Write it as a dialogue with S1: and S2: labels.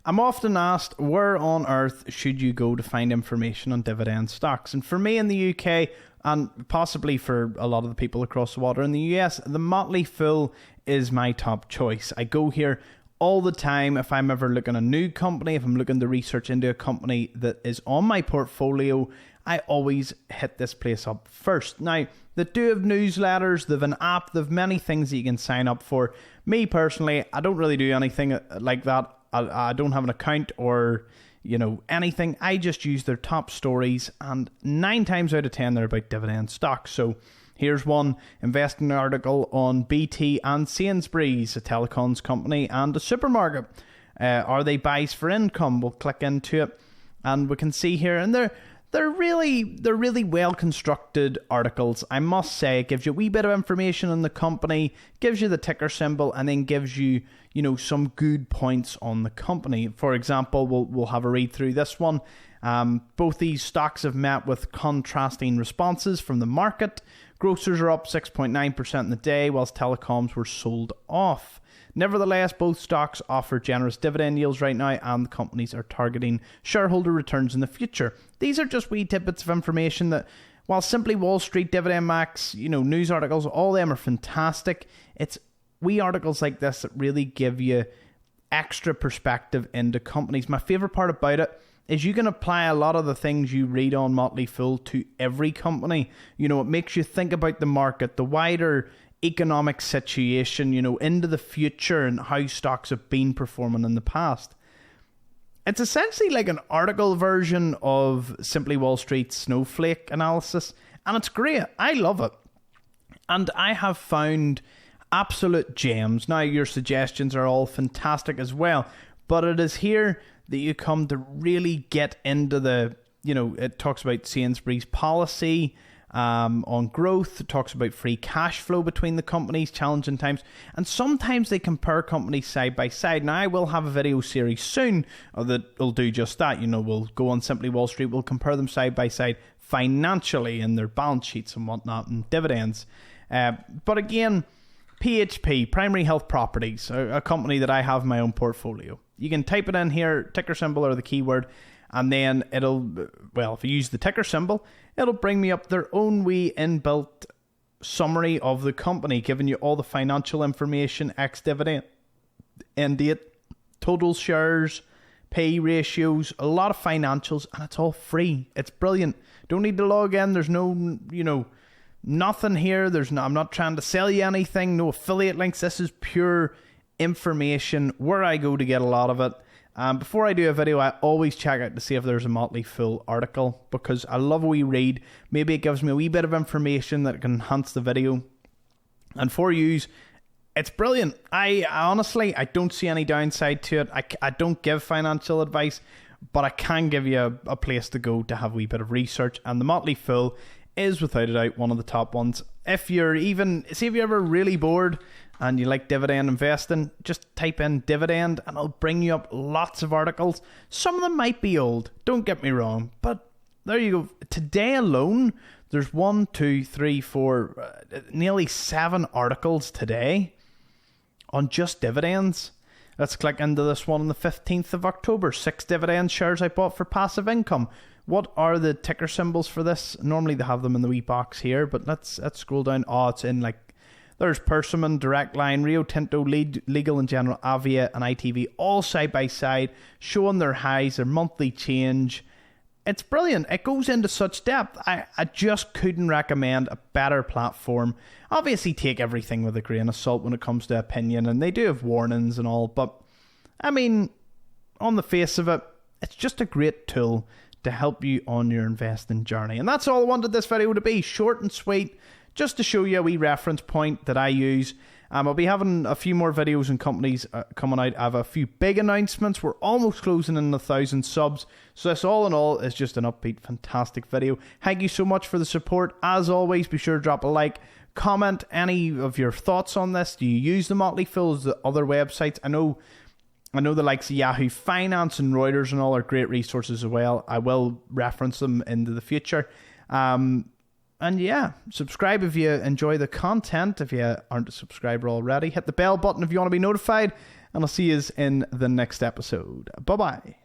S1: I'm often asked, where on earth should you go to find information on dividend stocks? And for me in the UK, and possibly for a lot of the people across the water in the US, the Motley Fool is my top choice. I go here all the time if I'm ever looking at a new company, if I'm looking to research into a company that is on my portfolio, I always hit this place up first. Now, they do have newsletters, they have an app, they have many things that you can sign up for. Me personally, I don't really do anything like that. I don't have an account or, anything. I just use their top stories, and 9 times out of 10 they're about dividend stocks. So here's one investing article on BT and Sainsbury's, a telecoms company and a supermarket. Are they buys for income? We'll click into it and we can see here, and they're really well constructed articles. I must say, it gives you a wee bit of information on the company, gives you the ticker symbol, and then gives you, some good points on the company. For example, we'll have a read through this one. Both these stocks have met with contrasting responses from the market. Grocers are up 6.9% in the day, whilst telecoms were sold off. Nevertheless, both stocks offer generous dividend yields right now, and the companies are targeting shareholder returns in the future. These are just wee tidbits of information that, while Simply Wall Street, Dividend Max, news articles, all of them are fantastic. It's wee articles like this that really give you extra perspective into companies. My favourite part about it is you can apply a lot of the things you read on Motley Fool to every company. It makes you think about the market, the wider economic situation, into the future and how stocks have been performing in the past. It's essentially like an article version of Simply Wall Street's snowflake analysis, and it's great. I love it. And I have found absolute gems. Now, your suggestions are all fantastic as well, but it is here that you come to really get into the, it talks about Sainsbury's policy on growth. It talks about free cash flow between the companies, challenging times, and sometimes they compare companies side by side. Now, I will have a video series soon that will do just that. We'll go on Simply Wall Street, we'll compare them side by side financially in their balance sheets and whatnot and dividends. But again, PHP, Primary Health Properties, a company that I have in my own portfolio. You can type it in here, ticker symbol or the keyword, and then if you use the ticker symbol, it'll bring me up their own wee inbuilt summary of the company, giving you all the financial information, ex-dividend, end date, total shares, pay ratios, a lot of financials, and it's all free. It's brilliant. Don't need to log in. There's no, nothing here. I'm not trying to sell you anything. No affiliate links. This is pure information where I go to get a lot of it. Before I do a video, I always check out to see if there's a Motley Fool article, because I love a wee read. Maybe it gives me a wee bit of information that can enhance the video. And for yous, it's brilliant. I honestly, I don't see any downside to it. I don't give financial advice, but I can give you a place to go to have a wee bit of research. And the Motley Fool is without a doubt one of the top ones. If you're ever really bored and you like dividend investing, just type in dividend and it'll bring you up lots of articles. Some of them might be old, don't get me wrong, but there you go. Today alone, there's nearly 7 articles today on just dividends. Let's click into this one on the 15th of October. 6 dividend shares I bought for passive income. What are the ticker symbols for this? Normally they have them in the wee box here, but let's scroll down. Oh, it's in there's Persimmon, Direct Line, Rio Tinto, Legal and General, Avia and ITV, all side by side, showing their highs, their monthly change. It's brilliant. It goes into such depth. I just couldn't recommend a better platform. Obviously take everything with a grain of salt when it comes to opinion, and they do have warnings and all, but I mean, on the face of it, it's just a great tool to help you on your investing journey. And that's all I wanted this video to be, short and sweet, just to show you a wee reference point that I use. I'll be having a few more videos and companies coming out. I have a few big announcements. We're almost closing in 1,000 subs. So this all in all is just an upbeat, fantastic video. Thank you so much for the support. As always, be sure to drop a like, comment any of your thoughts on this. Do you use the Motley Fool, the other websites? I know the likes of Yahoo Finance and Reuters and all are great resources as well. I will reference them into the future. And yeah, subscribe if you enjoy the content. If you aren't a subscriber already, hit the bell button if you want to be notified. and I'll see you in the next episode. Bye-bye.